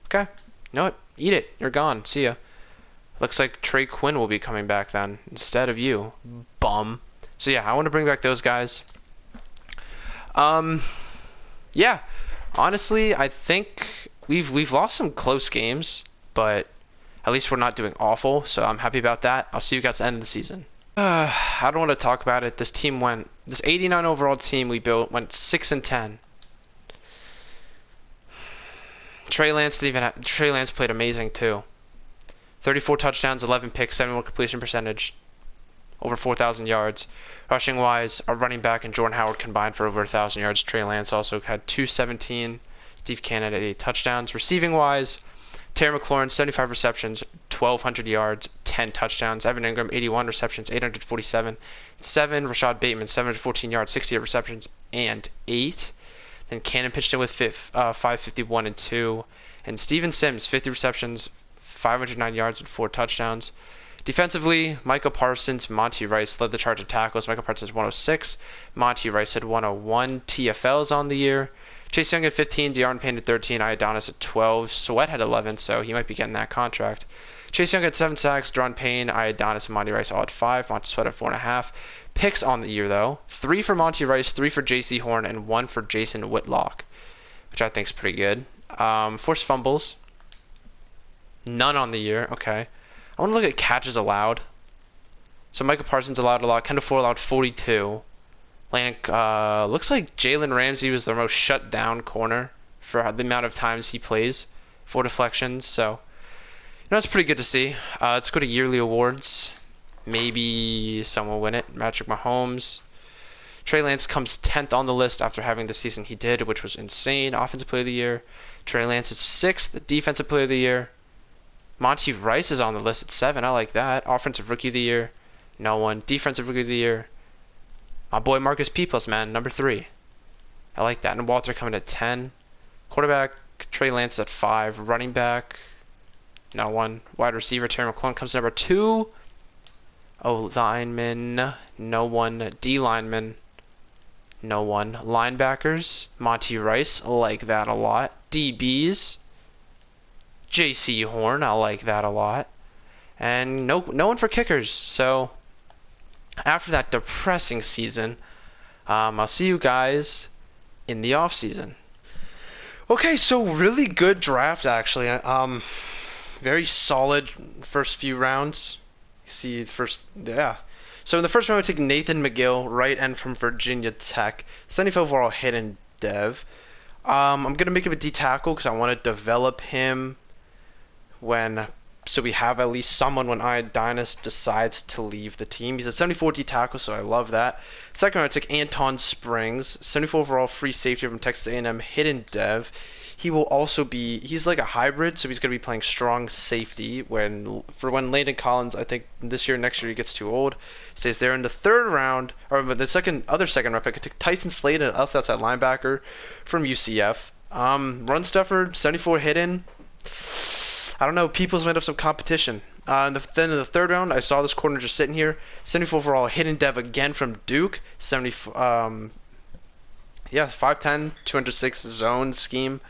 Okay. You know what? Eat it. You're gone. See ya. Looks like Trey Quinn will be coming back then instead of you. Bum. So yeah, I want to bring back those guys. Yeah. Honestly, I think we've lost some close games, but at least we're not doing awful, so I'm happy about that. I'll see you guys at the end of the season. I don't want to talk about it. This 89 overall team we built went 6-10. Trey Lance didn't even Trey Lance played amazing too. 34 touchdowns, 11 picks, 71 completion percentage, over 4,000 yards. Rushing wise, a running back and Jordan Howard combined for over 1,000 yards. Trey Lance also had 217. Steve Cannon had 8 touchdowns. Receiving wise, Terry McLaurin, 75 receptions, 1,200 yards, 10 touchdowns. Evan Ingram, 81 receptions, 847. 7. Rashad Bateman, 714 yards, 68 receptions, and 8. Then Cannon pitched in with 551 and 2. And Steven Sims, 50 receptions, 509 yards, and 4 touchdowns. Defensively, Micah Parsons, Monty Rice led the charge of tackles. Micah Parsons 106. Monty Rice had 101 TFLs on the year. Chase Young at 15, De'Aaron Payne at 13, Iodonis at 12. Sweat had 11, so he might be getting that contract. Chase Young had 7 sacks, De'Aaron Payne, Iodonis, and Monty Rice all at 5. Monty Sweat at 4.5. Picks on the year, though. 3 for Monty Rice, 3 for J.C. Horn, and 1 for Jason Whitlock, which I think is pretty good. Forced fumbles. None on the year. Okay. I want to look at catches allowed. So Micah Parsons allowed a lot. Kendall Fuller allowed 42. Looks like Jalen Ramsey was the most shut down corner for the amount of times he plays. 4 deflections. So, that's pretty good to see. Let's go to yearly awards. Maybe someone will win it. Patrick Mahomes. Trey Lance comes 10th on the list after having the season he did, which was insane. Offensive Player of the Year. Trey Lance is 6th. Defensive Player of the Year. Monty Rice is on the list at 7. I like that. Offensive Rookie of the Year. No one. Defensive Rookie of the Year. My boy Marcus Peoples, man. Number 3. I like that. And Walter coming at 10. Quarterback, Trey Lance at 5. Running back, no one. Wide receiver, Terry McLaurin comes number 2. O lineman, no one. D lineman, no one. Linebackers, Monty Rice, I like that a lot. DBs, J.C. Horn, I like that a lot. And no one for kickers. So after that depressing season, I'll see you guys in the off season. Okay, so really good draft actually. Very solid first few rounds. You see the first, yeah. So in the first round, we take Nathan McGill, right end from Virginia Tech, 75th overall hidden dev. I'm gonna make him a D tackle because I want to develop him so we have at least someone when Iodonis decides to leave the team. He's a 74 D tackle, so I love that. Second round, I took Anton Springs, 74 overall free safety from Texas A&M, hidden dev. He will also he's like a hybrid, so he's going to be playing strong safety when Landon Collins, I think this year, next year, he gets too old. Stays there in the third round, or the second round pick, I took Tyson Slade, an outside linebacker from UCF. Run stuffer, 74 hidden. I don't know, Peoples might have some competition. Then in the third round, I saw this corner just sitting here. 74 overall, hidden dev again from Duke. 5'10", 206 zone scheme.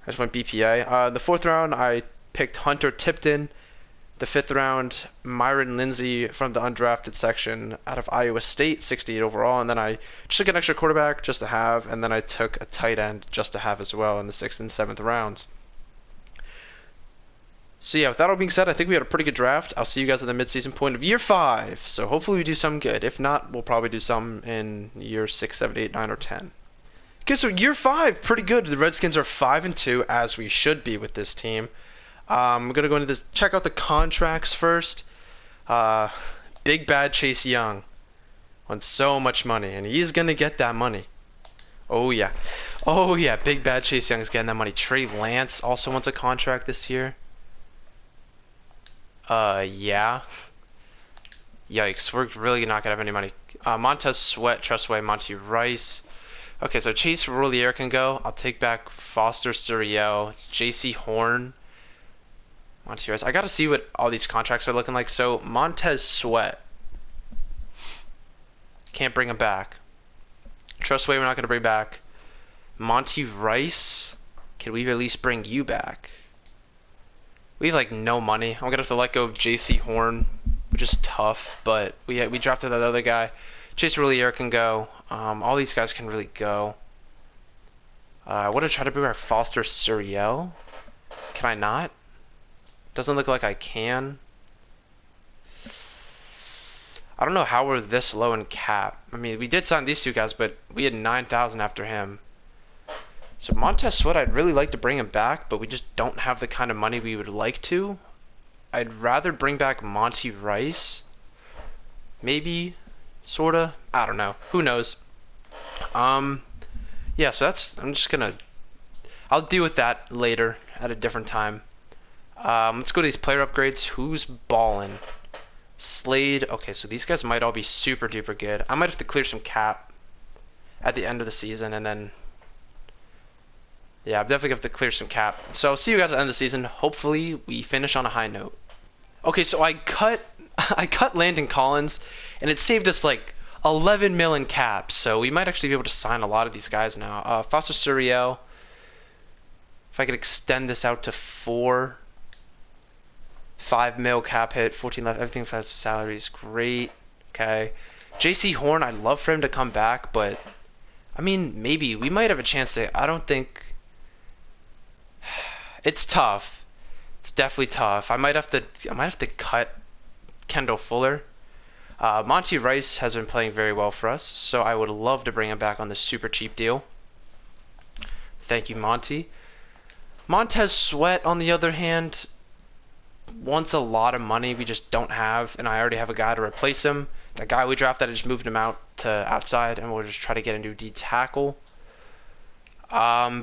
I just went BPA. The fourth round, I picked Hunter Tipton. The fifth round, Myron Lindsay from the undrafted section out of Iowa State, 68 overall. And then I just took an extra quarterback just to have, and then I took a tight end just to have as well in the 6th and 7th rounds. So yeah, with that all being said, I think we had a pretty good draft. I'll see you guys at the midseason point of year 5. So hopefully we do something good. If not, we'll probably do some in year 6, 7, 8, 9, or 10. Okay, so year 5, pretty good. The Redskins are 5-2, as we should be with this team. I'm gonna go into this. Check out the contracts first. Big bad Chase Young wants so much money, and he's gonna get that money. Oh yeah, Big bad Chase Young is getting that money. Trey Lance also wants a contract this year. Yeah. Yikes, we're really not gonna have any money. Montez Sweat, Trustway, Monty Rice. Okay, so Chase Roulier can go. I'll take back Foster Suriel, J.C. Horn, Monty Rice. I gotta see what all these contracts are looking like. So Montez Sweat, can't bring him back. Trustway, we're not gonna bring back. Monty Rice, can we at least bring you back? We have like no money. I'm gonna have to let go of J.C. Horn, which is tough, but we drafted that other guy. Chase Roulier can go. All these guys can really go. I want to try to bring back Foster Suriel. Can I not? Doesn't look like I can. I don't know how we're this low in cap. I mean, we did sign these two guys, but we had 9,000 after him. So Montez Sweat, I'd really like to bring him back, but we just don't have the kind of money we would like to. I'd rather bring back Monty Rice. Maybe, sorta. I don't know. Who knows? Yeah, so I'm just gonna, I'll deal with that later at a different time. Let's go to these player upgrades. Who's ballin'? Slade. Okay, so these guys might all be super duper good. I might have to clear some cap at the end of the season, and then yeah, I'm definitely going to have to clear some cap. So I'll see you guys at the end of the season. Hopefully we finish on a high note. Okay, so I cut I cut Landon Collins, and it saved us like 11 mil in cap. So we might actually be able to sign a lot of these guys now. Foster Suriel. If I could extend this out to 5 mil cap hit, 14 left. Everything has salaries, great. Okay, JC Horn. I'd love for him to come back, but I mean maybe we might have a chance to. I don't think. It's tough. It's definitely tough. I might have to cut Kendall Fuller. Monty Rice has been playing very well for us, so I would love to bring him back on this super cheap deal. Thank you, Monty. Montez Sweat, on the other hand, wants a lot of money we just don't have, and I already have a guy to replace him. That guy we drafted, I just moved him out to outside, and we'll just try to get a new D tackle.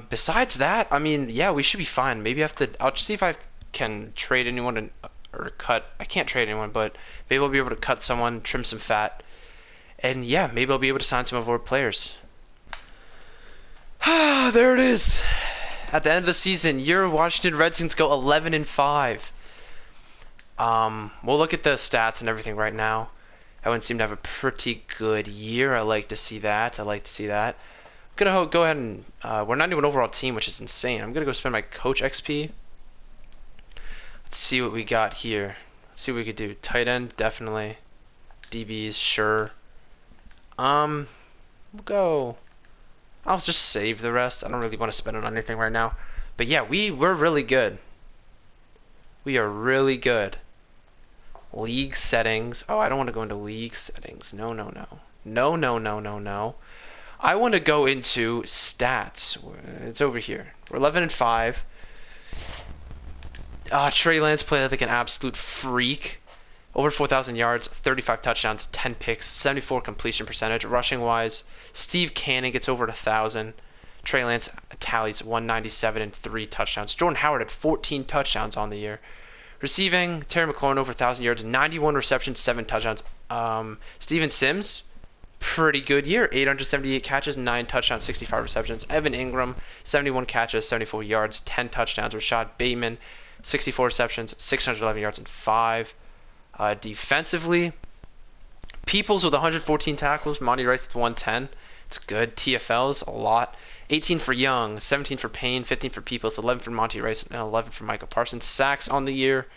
Besides that, I mean, yeah, we should be fine. Maybe I'll just see if I can trade anyone or cut. I can't trade anyone, but maybe I'll be able to cut someone, trim some fat, and yeah, maybe I'll be able to sign some of our players. There it is. At the end of the season, your Washington Redskins go 11-5. We'll look at the stats and everything right now. I wouldn't seem to have a pretty good year. I like to see that. I'm gonna go ahead and we're not even an overall team, which is insane. I'm gonna go spend my coach XP. Let's see what we got here. Let's see what we could do. Tight end, definitely. DBs, sure. We'll go. I'll just save the rest. I don't really want to spend it on anything right now. But yeah, we're really good. We are really good. League settings. Oh, I don't want to go into league settings. No. I want to go into stats. It's over here. We're 11-5. Trey Lance played like an absolute freak. Over 4,000 yards, 35 touchdowns, 10 picks, 74 completion percentage. Rushing wise, Steve Cannon gets over 1,000. Trey Lance tallies 197 and 3 touchdowns. Jordan Howard had 14 touchdowns on the year. Receiving, Terry McLaurin over 1,000 yards, 91 receptions, 7 touchdowns. Steven Sims, pretty good year. 878 catches, 9 touchdowns, 65 receptions. Evan Ingram, 71 catches, 74 yards, 10 touchdowns. Rashad Bateman, 64 receptions, 611 yards, and 5. Defensively, Peoples with 114 tackles. Monty Rice with 110. It's good. TFLs, a lot. 18 for Young, 17 for Payne, 15 for Peoples, 11 for Monty Rice, and 11 for Micah Parsons. Sacks on the year,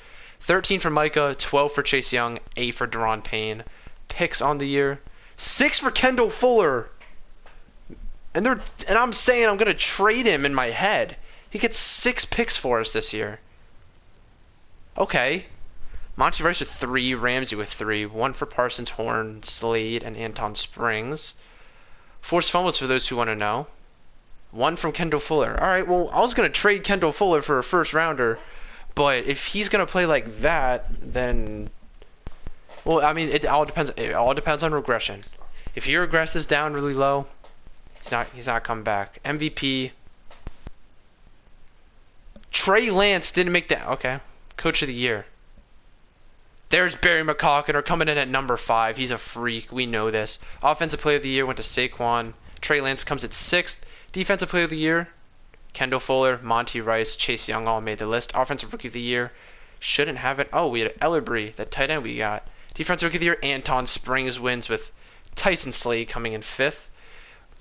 13 for Micah, 12 for Chase Young, 8 for Deron Payne. Picks on the year, 6 for Kendall Fuller. And I'm saying I'm gonna trade him in my head. He gets 6 picks for us this year. Okay. Monty Rice with 3, Ramsey with 3, 1 for Parsons, Horn, Slade, and Anton Springs. Forced fumbles for those who want to know. 1 from Kendall Fuller. Alright, well, I was going to trade Kendall Fuller for a first rounder, but if he's going to play like that, then... Well, I mean, it all depends on regression. If he regresses down really low, he's not coming back. MVP. Trey Lance didn't make that. Okay. Coach of the year. There's Barry McCockiner coming in at number 5. He's a freak. We know this. Offensive Player of the Year went to Saquon. Trey Lance comes at 6th. Defensive Player of the Year, Kendall Fuller, Monty Rice, Chase Young all made the list. Offensive Rookie of the Year, shouldn't have it. Oh, we had Ellerbree, that tight end we got. Defensive Rookie of the Year, Anton Springs wins with Tyson Slade coming in 5th.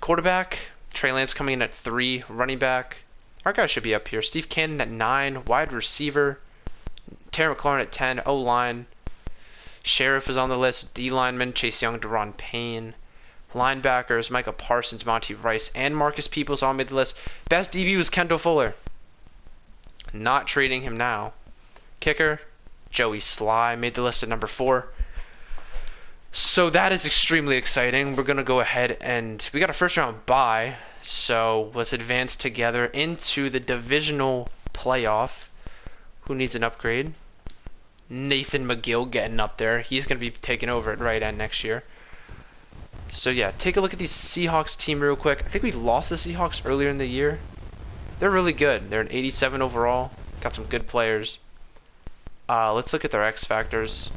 Quarterback, Trey Lance coming in at 3. Running back, our guy should be up here. Steve Cannon at 9. Wide receiver, Terry McLaurin at 10. O-line, Sheriff is on the list. D-lineman, Chase Young, Deron Payne. Linebackers, Micah Parsons, Monty Rice, and Marcus Peoples all made the list. Best DB was Kendall Fuller. Not trading him now. Kicker, Joey Sly made the list at number 4. So that is extremely exciting. We're going to go ahead and we got a first round bye. So let's advance together into the divisional playoff. Who needs an upgrade? Nathan McGill getting up there. He's going to be taking over at right end next year. So yeah, take a look at the Seahawks team real quick. I think we lost the Seahawks earlier in the year. They're really good. They're an 87 overall. Got some good players. Let's look at their X factors.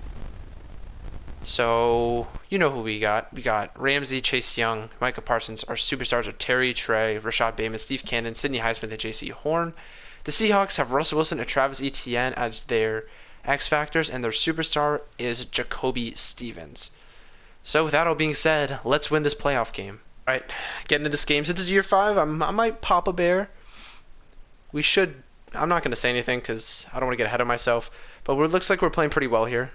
So, you know who we got. We got Ramsey, Chase Young, Micah Parsons. Our superstars are Terry, Trey, Rashad Bateman, Steve Cannon, Sidney Highsmith, and J.C. Horn. The Seahawks have Russell Wilson and Travis Etienne as their X factors, and their superstar is Jacoby Stevens. So, with that all being said, let's win this playoff game. All right, getting into this game. Since it's year 5, I might pop a bear. We should. I'm not going to say anything because I don't want to get ahead of myself. But it looks like we're playing pretty well here.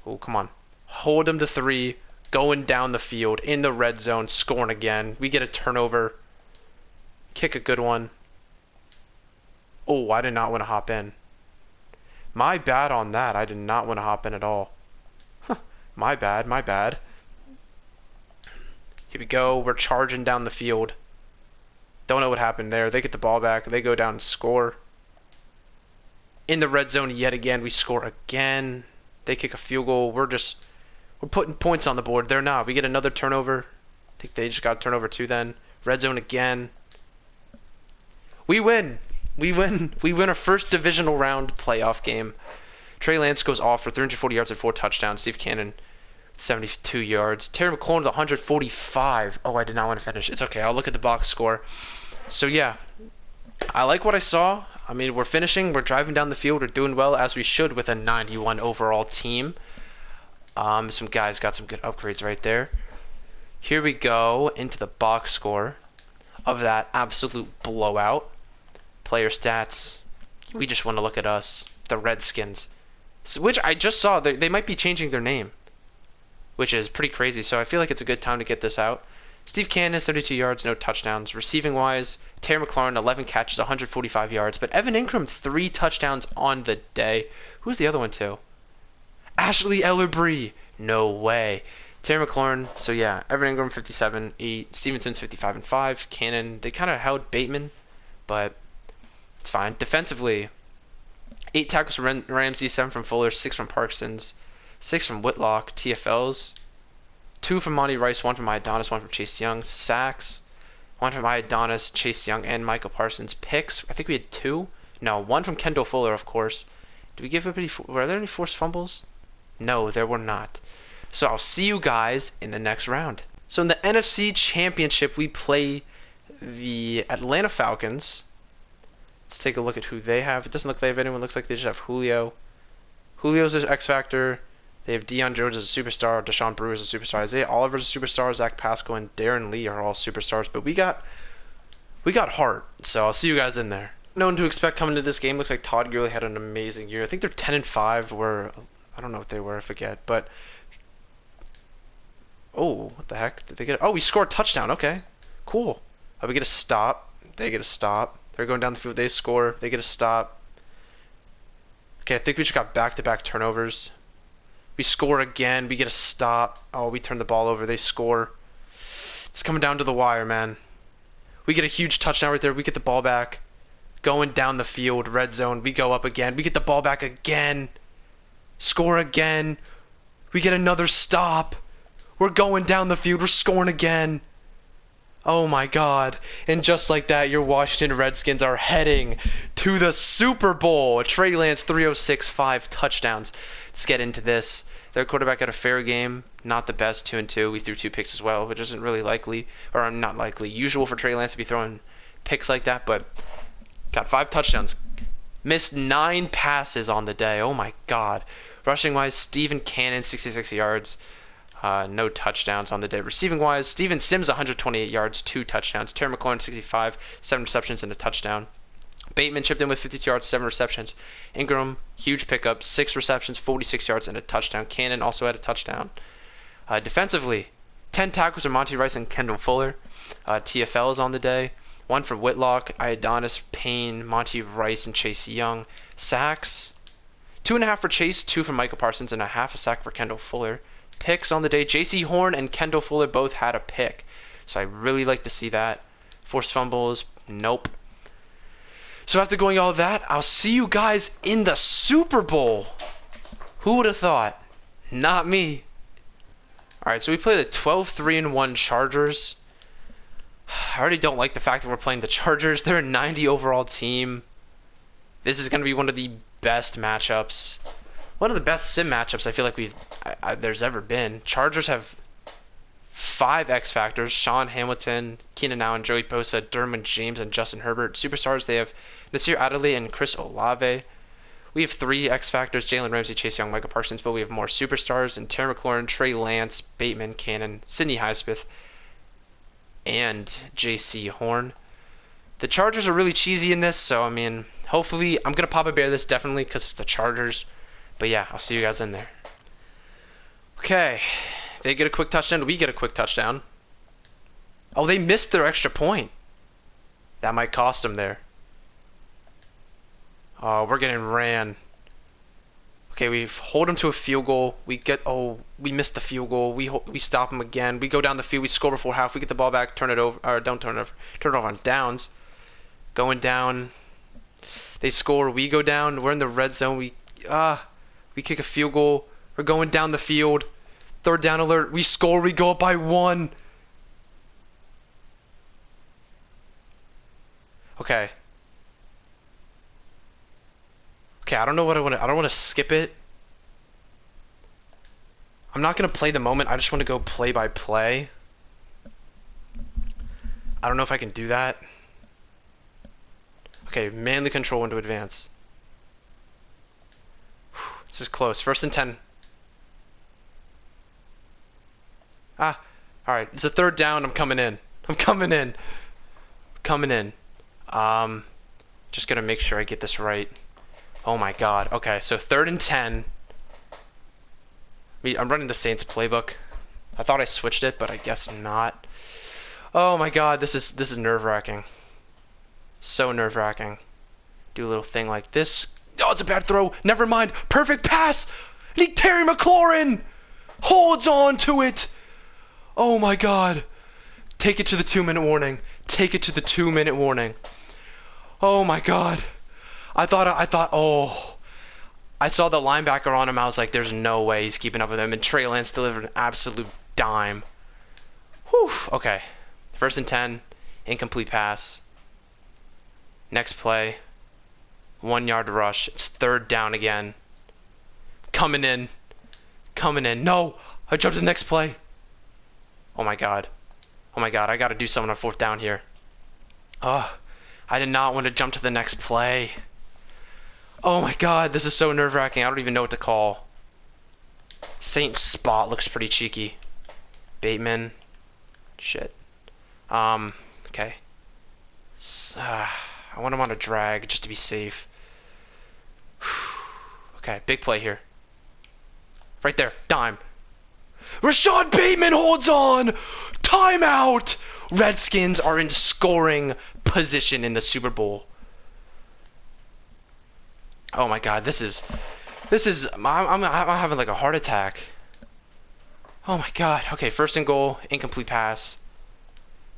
Oh, come on. Hold them to 3. Going down the field. In the red zone. Scoring again. We get a turnover. Kick a good one. Oh, I did not want to hop in. My bad on that. I did not want to hop in at all. Huh. My bad. My bad. Here we go. We're charging down the field. Don't know what happened there. They get the ball back. They go down and score. In the red zone yet again. We score again. They kick a field goal. We're putting points on the board. They're not. We get another turnover. I think they just got a turnover too then. Red zone again. We win. We win. We win our first divisional round playoff game. Trey Lance goes off for 340 yards and 4 touchdowns. Steve Cannon, 72 yards. Terry McLaurin with 145. Oh, I did not want to finish. It's okay. I'll look at the box score. So, yeah. I like what I saw. I mean, we're finishing. We're driving down the field. We're doing well, as we should, with a 91 overall team. Some guys got some good upgrades right there. Here we go into the box score of that absolute blowout. Player stats. We just want to look at us. The Redskins. Which I just saw. They might be changing their name. Which is pretty crazy. So I feel like it's a good time to get this out. Steve Cannon, 72 yards, no touchdowns. Receiving-wise, Terry McLaurin, 11 catches, 145 yards. But Evan Ingram, 3 touchdowns on the day. Who's the other one, too? Ashley Ellerbree. No way. Terry McLaurin, so yeah. Evan Ingram, 57, 8. Stevenson's 55 and 5. Cannon, they kind of held Bateman, but it's fine. Defensively, 8 tackles from Ramsey, 7 from Fuller, 6 from Parksons, 6 from Whitlock. TFLs, 2 from Monty Rice, 1 from Iodonis, 1 from Chase Young. Sacks, 1 from Iodonis, Chase Young, and Michael Parsons. Picks, I think we had 2. No, 1 from Kendall Fuller, of course. Did we give up any? Were there any forced fumbles? No, there were not. So I'll see you guys in the next round. So in the NFC Championship, we play the Atlanta Falcons. Let's take a look at who they have. It doesn't look like they have anyone. It looks like they just have Julio. Julio's their X Factor. They have Deion Jones as a superstar. Deshaun Brewer as a superstar. Isaiah Oliver's a superstar. Zach Pascal and Darren Lee are all superstars. But we got heart. So I'll see you guys in there. Known to expect coming to this game. Looks like Todd Gurley had an amazing year. I think they're 10 and 5. I don't know what they were. I forget. But oh, what the heck did they get? Oh, we scored a touchdown. Okay, cool. We get a stop. They get a stop. They're going down the field. They score. They get a stop. Okay, I think we just got back-to-back turnovers. We score again. We get a stop. Oh, we turn the ball over. They score. It's coming down to the wire, man. We get a huge touchdown right there. We get the ball back. Going down the field. Red zone. We go up again. We get the ball back again. Score again. We get another stop. We're going down the field. We're scoring again. Oh my god. And just like that, your Washington Redskins are heading to the Super Bowl. Trey Lance, 306, 5 touchdowns. Let's get into this. Their quarterback had a fair game. Not the best, 2-2. We threw 2 picks as well, which isn't really likely, or not likely, usual for Trey Lance to be throwing picks like that, but got 5 touchdowns. Missed 9 passes on the day. Oh my god. Rushing-wise, Steven Cannon, 66 yards. No touchdowns on the day. Receiving-wise, Steven Sims, 128 yards, 2 touchdowns. Terry McLaurin, 65, 7 receptions and a touchdown. Bateman chipped in with 52 yards, 7 receptions. Ingram, huge pickup, 6 receptions, 46 yards and a touchdown. Cannon also had a touchdown. Defensively, 10 tackles from Monty Rice and Kendall Fuller. TFLs on the day. 1 for Whitlock, Iodonis, Payne, Monty Rice, and Chase Young. Sacks, 2.5 for Chase, 2 for Micah Parsons, and a half a sack for Kendall Fuller. Picks on the day. J.C. Horn and Kendall Fuller both had a pick. So I really like to see that. Forced fumbles, nope. So after going all of that, I'll see you guys in the Super Bowl. Who would have thought? Not me. Alright, so we play the 12-3-1 Chargers. I already don't like the fact that we're playing the Chargers. They're a 90 overall team. This is going to be one of the best matchups. One of the best sim matchups I feel like there's ever been. Chargers have 5 X Factors. Sean Hamilton, Keenan Allen, Joey Bosa, Derwin James, and Justin Herbert. Superstars, they have Nasir Adderley and Chris Olave. We have 3 X Factors, Jalen Ramsey, Chase Young, Micah Parsons, but we have more superstars and Terry McLaurin, Trey Lance, Bateman, Cannon, Sidney Highsmith, and J.C. Horn. The Chargers are really cheesy in this, so I mean, hopefully, I'm going to pop a bear this definitely because it's the Chargers. But yeah, I'll see you guys in there. Okay, they get a quick touchdown, we get a quick touchdown. Oh, they missed their extra point. That might cost them there. Oh, we're getting ran. Okay, we hold them to a field goal. We missed the field goal. We stop them again. We go down the field. We score before half. We get the ball back. Turn it over. Or don't turn it over. Turn it over on downs. Going down. They score. We go down. We're in the red zone. We kick a field goal. We're going down the field. Third down alert. We score. We go up by 1. Okay. Okay, I don't know what I want to... I don't want to skip it. I'm not going to play the moment. I just want to go play by play. I don't know if I can do that. Okay, manually control when to advance. This is close. 1st and 10. Alright. It's a 3rd down. I'm coming in. I'm coming in. Coming in. Just going to make sure I get this right. Oh my god. Okay, so 3rd and 10. I'm running the Saints playbook. I thought I switched it, but I guess not. Oh my god, this is nerve-wracking. So nerve-wracking. Do a little thing like this. Oh, it's a bad throw. Never mind. Perfect pass. Terry McLaurin holds on to it. Oh my god. Take it to the 2-minute warning. Take it to the 2-minute warning. Oh my god. I saw the linebacker on him. I was like, there's no way he's keeping up with him. And Trey Lance delivered an absolute dime. Whew. Okay. 1st and 10. Incomplete pass. Next play. 1-yard rush. It's 3rd down again. Coming in. Coming in. No! I jumped to the next play. Oh my god. Oh my god. I gotta do something on 4th down here. Oh. I did not want to jump to the next play. Oh my god, this is so nerve-wracking. I don't even know what to call. Saints spot looks pretty cheeky. Bateman. Shit. Okay. I want him on a drag just to be safe. Okay, big play here. Right there, dime. Rashad Bateman holds on! Timeout! Redskins are in scoring position in the Super Bowl. Oh my god, this is I'm having like a heart attack. Oh my god. Okay, 1st and goal, incomplete pass.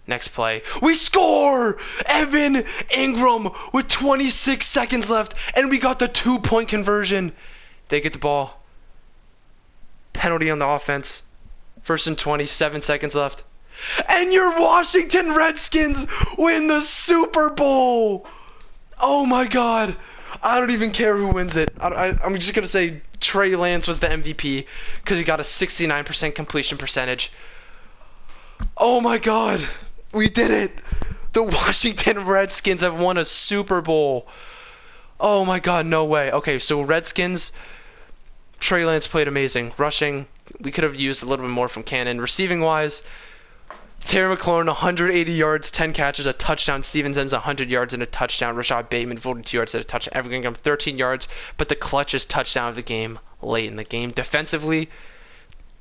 Next play. We score! Evan Ingram with 26 seconds left, and we got the 2-point conversion. They get the ball. Penalty on the offense. 1st and 20, 7 seconds left. And your Washington Redskins win the Super Bowl! Oh my god. I don't even care who wins it. I'm just going to say Trey Lance was the MVP because he got a 69% completion percentage. Oh my god. We did it. The Washington Redskins have won a Super Bowl. Oh my god, no way. Okay, so Redskins, Trey Lance played amazing. Rushing, we could have used a little bit more from Cannon. Receiving-wise, Terry McLaurin, 180 yards, 10 catches, a touchdown. Steven Sims, 100 yards and a touchdown. Rashad Bateman, 42 yards and a touchdown. Evan Ingram, 13 yards, but the clutchest touchdown of the game late in the game. Defensively,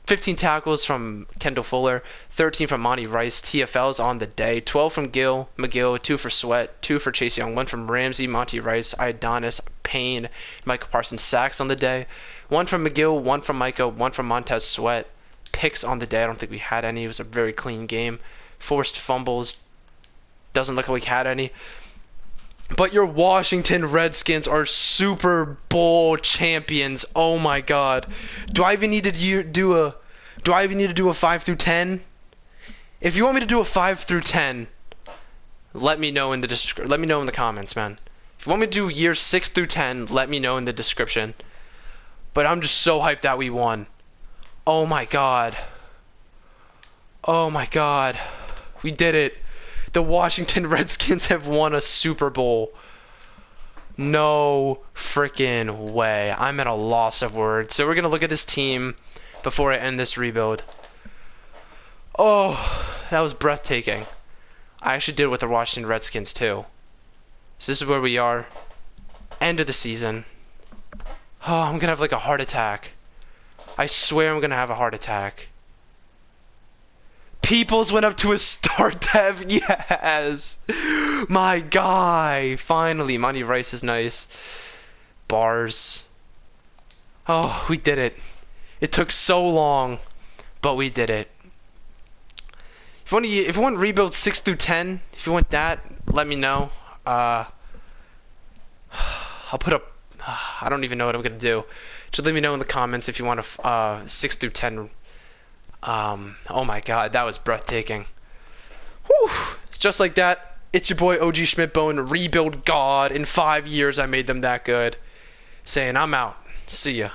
15 tackles from Kendall Fuller, 13 from Monty Rice, TFLs on the day, 12 from McGill, 2 for Sweat, 2 for Chase Young, 1 from Ramsey, Monty Rice, Iodonis, Payne, Michael Parsons sacks on the day, 1 from McGill, 1 from Micah, 1 from Montez Sweat, picks on the day. I don't think we had any. It was a very clean game. Forced fumbles, doesn't look like we had any. But your Washington Redskins are Super Bowl champions. Oh my God. Do I even need to do a 5 through 10? If you want me to do a 5 through 10, let me know in the comments, man. If you want me to do years 6 through 10, let me know in the description. But I'm just so hyped that we won. Oh my God. Oh my God. We did it. The Washington Redskins have won a Super Bowl. No freaking way. I'm at a loss of words. So we're going to look at this team before I end this rebuild. Oh, that was breathtaking. I actually did it with the Washington Redskins too. So this is where we are. End of the season. Oh, I'm going to have like a heart attack. I swear I'm going to have a heart attack. Peoples went up to a start dev. Yes. My guy. Finally. Monty Rice is nice. Bars. Oh, we did it. It took so long, but we did it. If you want rebuild 6 through 10, if you want that, let me know. I'll put up. I don't even know what I'm gonna do. Just let me know in the comments if you want a 6 through 10. Oh my God, that was breathtaking. Whew. It's just like that. It's your boy OG Schmidtbone, rebuild God. In 5 years, I made them that good. Saying I'm out. See ya.